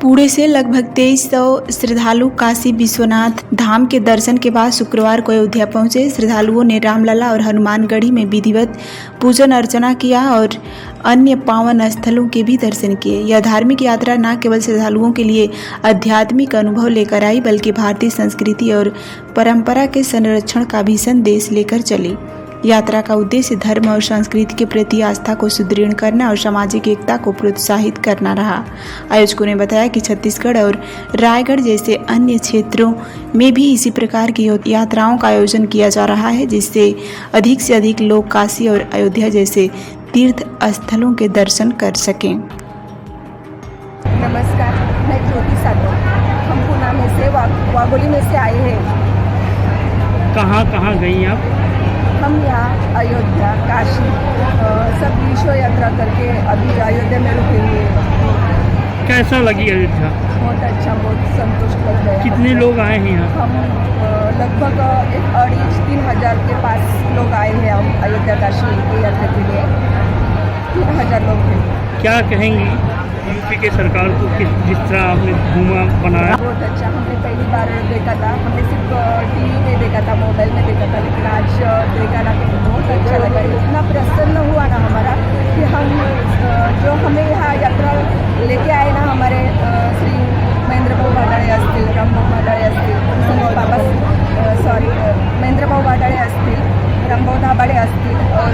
पुणे से लगभग 2300 श्रद्धालु काशी विश्वनाथ धाम के दर्शन के बाद शुक्रवार को अयोध्या पहुंचे। श्रद्धालुओं ने रामलला और हनुमानगढ़ी में विधिवत पूजन अर्चना किया और अन्य पावन स्थलों के भी दर्शन किए। यह धार्मिक यात्रा न केवल श्रद्धालुओं के लिए आध्यात्मिक अनुभव लेकर आई, बल्कि भारतीय संस्कृति और परंपरा के संरक्षण का भी संदेश लेकर चली। यात्रा का उद्देश्य धर्म और संस्कृति के प्रति आस्था को सुदृढ़ करना और सामाजिक एकता को प्रोत्साहित करना रहा। आयोजकों ने बताया कि छत्तीसगढ़ और रायगढ़ जैसे अन्य क्षेत्रों में भी इसी प्रकार की यात्राओं का आयोजन किया जा रहा है, जिससे अधिक से अधिक लोग काशी और अयोध्या जैसे तीर्थ स्थलों के दर्शन कर सकें। नमस्कार, मैं ज्योति साधो। हम पुणे में से वाघोली में से आए हैं। कहाँ गई आप? हम यहाँ अयोध्या, काशी सब विश्व यात्रा करके अभी अयोध्या में रुके हुए हैं। कैसा लगी अयोध्या? बहुत अच्छा, बहुत संतुष्ट लग रहा है। कितने लोग आए हैं यहाँ? हम लगभग 2,500-3 हज़ार के पास लोग आए हैं। हम अयोध्या काशी की यात्रा के लिए 3,000 लोग हैं। क्या कहेंगी यूपी के सरकार को जिस तरह आपने घूमा बनाया? बहुत अच्छा। हमने पहली बार देखा था, हमने सिर्फ टीवी में देखा था, मोबाइल में देखा था, लेकिन आज देखा ना, बहुत अच्छा लगा। इतना प्रसन्न हुआ ना हमारा कि हम जो हमें यहाँ यात्रा लेके आए ना, हमारे श्री महेंद्रभाऊ वाडाळे असतील, रामभाऊ वाडाळे असतील, महेंद्रभाऊ वाडाळे असतील, रामभाऊ दाभाडे असतील और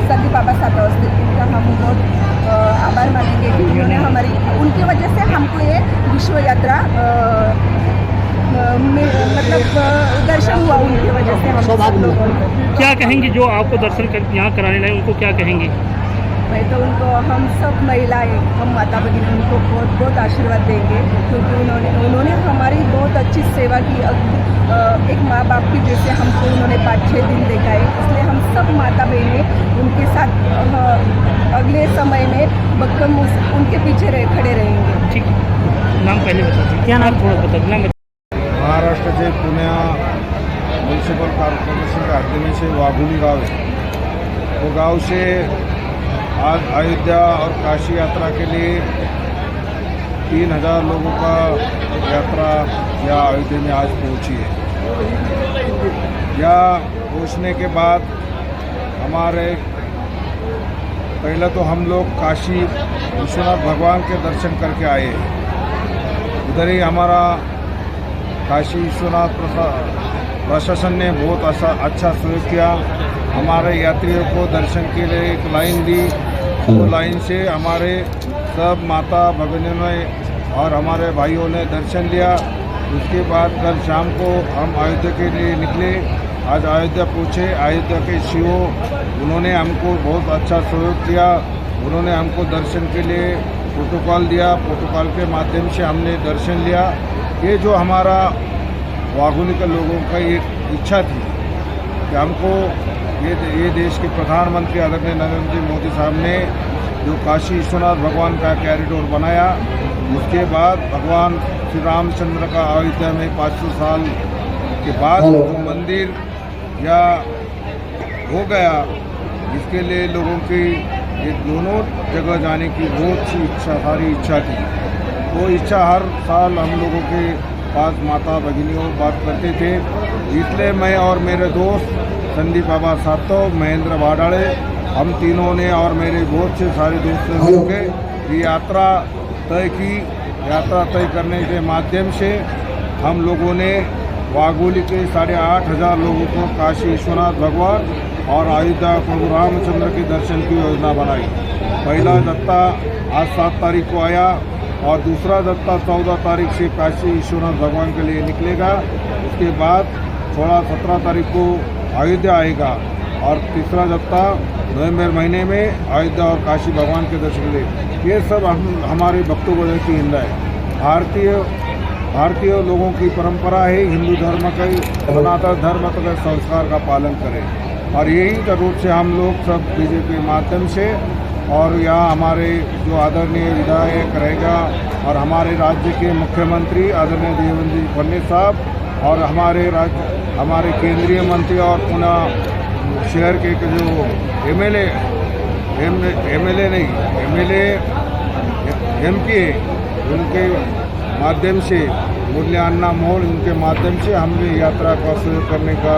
संदीप बाबा सातव असतील, इनका हम बहुत आभार मानेंगे कि उन्होंने हमारी, उनकी वजह से हमको ये विश्व यात्रा मतलब दर्शन हुआ, उनकी वजह से हम सब लोगों को। क्या कहेंगे जो आपको दर्शन कर यहाँ कराने लाए, उनको क्या कहेंगे? मैं तो उनको, हम सब महिलाएं, हम माता भगिनी, उनको बहुत बहुत आशीर्वाद देंगे, क्योंकि उन्होंने हमारी बहुत अच्छी सेवा की। एक माँ बाप की जैसे हमको उन्होंने 5-6 दिन देखा है, इसलिए हम सब माता बहनें उनके साथ अगले समय में बक्कम उनके पीछे खड़े रहेंगे। ठीक, नाम पहले बता दीजिए। क्या नाम? थोड़ा बता देना। महाराष्ट्र के पुणे म्युनिसिपल कॉर्पोरेशन के हद्दी में से वाघोली गाँव है। वो गाँव से आज अयोध्या और काशी यात्रा के लिए 3,000 लोगों का यात्रा यहाँ अयोध्या में आज पहुँची है। यहाँ पहुँचने के बाद हमारे पहले तो हम लोग काशी विश्वनाथ भगवान के दर्शन करके आए हैं। उधर ही हमारा काशी विश्वनाथ प्रशासन ने बहुत अच्छा सहयोग किया। हमारे यात्रियों को दर्शन के लिए एक लाइन दी, वो लाइन से हमारे सब माता भगिनियों ने और हमारे भाइयों ने दर्शन लिया। उसके बाद कल शाम को हम अयोध्या के लिए निकले। आज अयोध्या पहुँचे। अयोध्या के सीओ उन्होंने हमको बहुत अच्छा सहयोग किया। उन्होंने हमको दर्शन के लिए प्रोटोकॉल दिया। प्रोटोकॉल के माध्यम से हमने दर्शन लिया। ये जो हमारा वाघोली के लोगों का एक इच्छा थी कि हमको ये देश के प्रधानमंत्री आदरणीय नरेंद्र जी मोदी साहब ने जो काशी विश्वनाथ भगवान का कॉरिडोर बनाया, उसके बाद भगवान श्री रामचंद्र का अयोध्या में 500 साल के बाद जो मंदिर या हो गया, इसके लिए लोगों की ये दोनों जगह जाने की बहुत सी सारी इच्छा थी। वो इच्छा हर साल हम लोगों के पास माता भगिनियों बात करते थे। इसलिए मैं और मेरे दोस्त संदीप बाबा सातव, महेंद्र वाडाळे, हम तीनों ने और मेरे बहुत से सारे दोस्तों ने मिलकर ये यात्रा तय की। यात्रा तय करने के माध्यम से हम लोगों ने वाघोली के 8,500 लोगों को काशी विश्वनाथ भगवान और अयोध्या प्रभु रामचंद्र के दर्शन की योजना बनाई। पहला दत्ता आज 7 तारीख को आया और दूसरा दत्ता 14 तारीख से काशी विश्वनाथ भगवान के लिए निकलेगा। उसके बाद 16-17 तारीख को अयोध्या आएगा और तीसरा दत्ता नवंबर महीने में अयोध्या और काशी भगवान के दर्शन के लिए। ये सब हमारे भक्तों की हिंदा है। भारतीय लोगों की परंपरा है, हिंदू धर्म का सनातन धर्म का संस्कार का पालन करें, और यही रूप से हम लोग सब बीजेपी के माध्यम से और यहाँ हमारे जो आदरणीय विधायक रहेगा और हमारे राज्य के मुख्यमंत्री आदरणीय देवेंद्र फडणवीस साहब और हमारे केंद्रीय मंत्री और पुणे शहर के जो एमएलए नहीं एमएलए एमपी उनके माध्यम से मुरली अन्ना मोल उनके माध्यम से हमें यात्रा का सहयोग करने का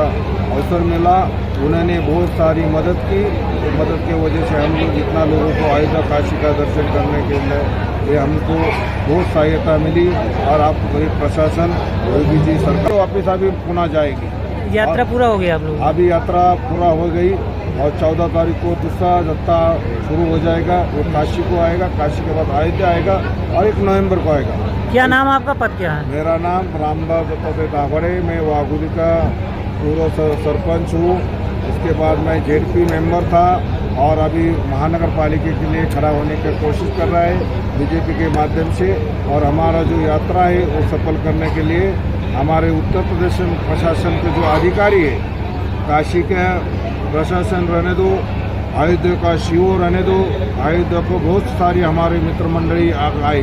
अवसर मिला। उन्होंने बहुत सारी मदद की, तो मदद की वजह से हम लोग इतना लोगों को अयोध्या काशी का दर्शन करने के लिए ये हमको बहुत सहायता मिली। और आपको गरीब प्रशासन योगी जी सरकार वापस अभी पुनः जाएगी। यात्रा पूरा हो गया आप लोग? अभी यात्रा पूरा हो गई और 14 तारीख को दूसरा जत्था शुरू हो जाएगा। वो काशी को आएगा, काशी के बाद अयोध्या आएगा और 1 नवंबर को आएगा। क्या नाम आपका, पद क्या है? मेरा नाम रामदास दत्तात्रेय दाभड़े, मैं वाघुली का पूर्व सरपंच हूँ। उसके बाद मैं जेडपी मेंबर था और अभी महानगर पालिका के लिए खड़ा होने की कोशिश कर रहा है बीजेपी के माध्यम से। और हमारा जो यात्रा है वो सफल करने के लिए हमारे उत्तर प्रदेश प्रशासन के जो अधिकारी है, काशी का प्रशासन रहने दो, अयोध्या का सीओ रहने दो, अयोध्या को बहुत सारी हमारे मित्र मंडली आई।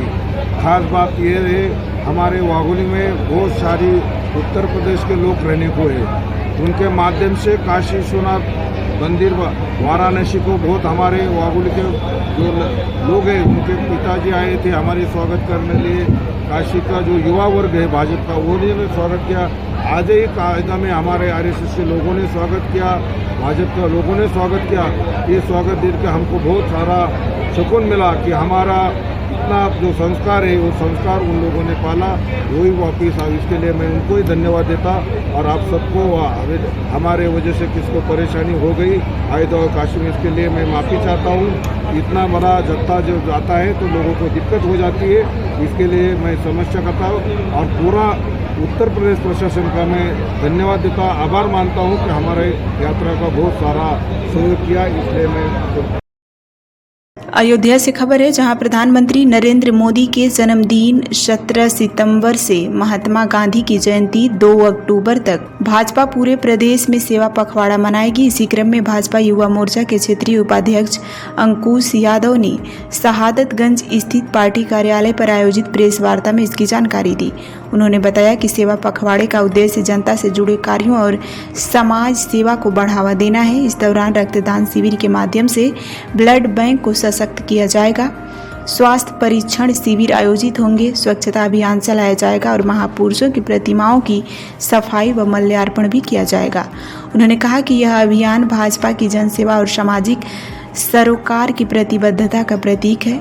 खास बात ये है हमारे वाघोली में बहुत सारी उत्तर प्रदेश के लोग रहने को है। उनके माध्यम से काशी विश्वनाथ मंदिर वाराणसी को बहुत हमारे वाघोली के जो लोग हैं उनके पिताजी आए थे हमारे स्वागत करने लिए। काशी का जो युवा वर्ग है भाजपा का उन्होंने स्वागत किया। आज ही कायदा में हमारे आरएसएस के लोगों ने स्वागत किया, भाजपा के लोगों ने स्वागत किया। ये स्वागत देख के हमको बहुत सारा सुकून मिला कि हमारा इतना जो संस्कार है वो संस्कार उन लोगों ने पाला, वही वापिस आ। इसके लिए मैं उनको ही धन्यवाद देता। और आप सबको हमारे वजह से किसको परेशानी हो गई अयोध्या और काशी में, इसके लिए मैं माफ़ी चाहता हूँ। इतना बड़ा जत्था जो जाता है तो लोगों को दिक्कत हो जाती है, इसके लिए मैं समस्या करता हूँ। और पूरा उत्तर प्रदेश प्रशासन का मैं धन्यवाद देता, आभार मानता हूँ कि हमारे यात्रा का बहुत सारा सहयोग किया। इसलिए मैं अयोध्या से खबर है, जहां प्रधानमंत्री नरेंद्र मोदी के जन्मदिन 17 सितंबर से महात्मा गांधी की जयंती 2 अक्टूबर तक भाजपा पूरे प्रदेश में सेवा पखवाड़ा मनाएगी। इसी क्रम में भाजपा युवा मोर्चा के क्षेत्रीय उपाध्यक्ष अंकुश यादव ने शहादतगंज स्थित पार्टी कार्यालय पर आयोजित प्रेस वार्ता में इसकी जानकारी दी। उन्होंने बताया कि सेवा पखवाड़े का उद्देश्य जनता से जुड़े कार्यों और समाज सेवा को बढ़ावा देना है। इस दौरान रक्तदान शिविर के माध्यम से ब्लड बैंक को सशक्त किया जाएगा, स्वास्थ्य परीक्षण शिविर आयोजित होंगे, स्वच्छता अभियान चलाया जाएगा और महापुरुषों की प्रतिमाओं की सफाई व माल्यार्पण भी किया जाएगा। उन्होंने कहा कि यह अभियान भाजपा की जनसेवा और सामाजिक सरोकार की प्रतिबद्धता का प्रतीक है।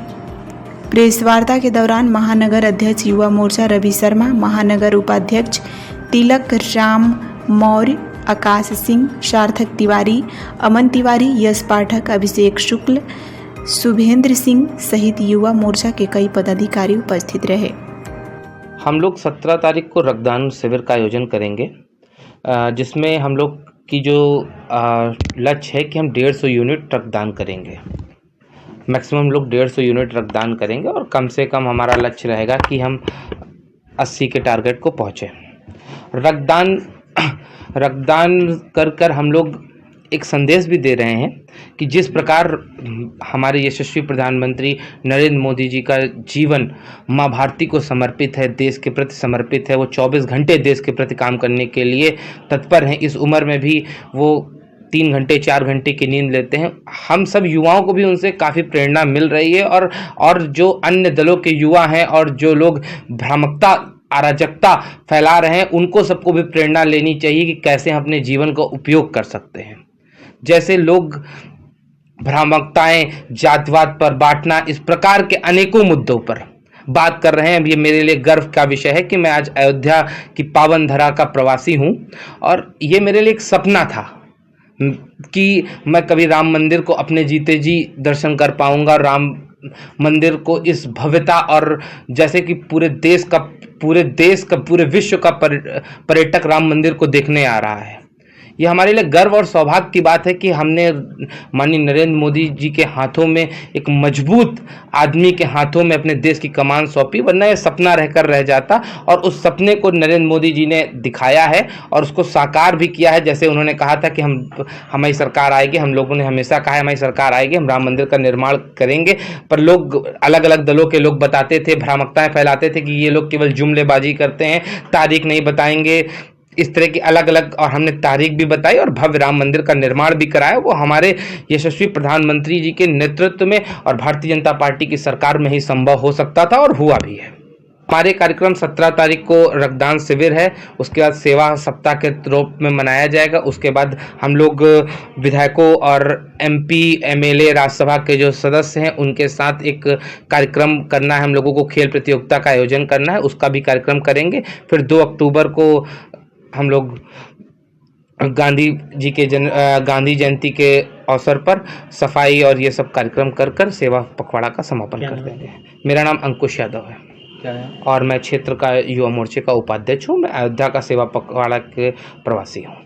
प्रेस वार्ता के दौरान महानगर अध्यक्ष युवा मोर्चा रवि शर्मा, महानगर उपाध्यक्ष तिलक राम मौर्य, आकाश सिंह, सार्थक तिवारी, अमन तिवारी, यश पाठक, अभिषेक शुक्ल, शुभेंद्र सिंह सहित युवा मोर्चा के कई पदाधिकारी उपस्थित रहे। हम लोग 17 तारीख को रक्तदान शिविर का आयोजन करेंगे, जिसमें हम लोग की जो लक्ष्य है कि हम 150 यूनिट रक्तदान करेंगे। मैक्सिमम लोग 150 यूनिट रक्तदान करेंगे और कम से कम हमारा लक्ष्य रहेगा कि हम 80 के टारगेट को पहुँचें। रक्तदान कर हम लोग एक संदेश भी दे रहे हैं कि जिस प्रकार हमारे यशस्वी प्रधानमंत्री नरेंद्र मोदी जी का जीवन माँ भारती को समर्पित है, देश के प्रति समर्पित है। वो 24 घंटे देश के प्रति काम करने के लिए तत्पर हैं। इस उम्र में भी वो 3 घंटे 4 घंटे की नींद लेते हैं। हम सब युवाओं को भी उनसे काफ़ी प्रेरणा मिल रही है और जो अन्य दलों के युवा हैं और जो लोग भ्रामकता अराजकता फैला रहे हैं, उनको सबको भी प्रेरणा लेनी चाहिए कि कैसे हम अपने जीवन का उपयोग कर सकते हैं। जैसे लोग भ्रामकताएं, जातिवाद पर बांटना, इस प्रकार के अनेकों मुद्दों पर बात कर रहे हैं। ये मेरे लिए गर्व का विषय है कि मैं आज अयोध्या की पावन धरा का प्रवासी हूँ और ये मेरे लिए एक सपना था कि मैं कभी राम मंदिर को अपने जीते जी दर्शन कर पाऊंगा। राम मंदिर को इस भव्यता और जैसे कि पूरे विश्व का पर्यटक राम मंदिर को देखने आ रहा है। यह हमारे लिए गर्व और सौभाग्य की बात है कि हमने माननीय नरेंद्र मोदी जी के हाथों में, एक मजबूत आदमी के हाथों में अपने देश की कमान सौंपी, वरना यह सपना रहकर रह जाता। और उस सपने को नरेंद्र मोदी जी ने दिखाया है और उसको साकार भी किया है। जैसे उन्होंने कहा था कि हमारी सरकार आएगी, हम लोगों ने हमेशा कहा है हमारी सरकार आएगी, हम राम मंदिर का निर्माण करेंगे। पर लोग, अलग अलग दलों के लोग बताते थे, भ्रामकताएं फैलाते थे कि ये लोग केवल जुमलेबाजी करते हैं, तारीख नहीं बताएंगे, इस तरह की अलग अलग। और हमने तारीख भी बताई और भव्य राम मंदिर का निर्माण भी कराया। वो हमारे यशस्वी प्रधानमंत्री जी के नेतृत्व में और भारतीय जनता पार्टी की सरकार में ही संभव हो सकता था और हुआ भी है। हमारे कार्यक्रम 17 तारीख को रक्तदान शिविर है, उसके बाद सेवा सप्ताह के रूप में मनाया जाएगा। उसके बाद हम लोग विधायकों और MP MLA राज्यसभा के जो सदस्य हैं उनके साथ एक कार्यक्रम करना है, हम लोगों को खेल प्रतियोगिता का आयोजन करना है, उसका भी कार्यक्रम करेंगे। फिर 2 अक्टूबर को हम लोग गांधी जयंती के अवसर पर सफाई और ये सब कार्यक्रम कर सेवा पखवाड़ा का समापन कर देंगे। मेरा नाम अंकुश यादव है और मैं क्षेत्र का युवा मोर्चे का उपाध्यक्ष हूँ। मैं अयोध्या का सेवा पखवाड़ा के प्रवासी हूँ।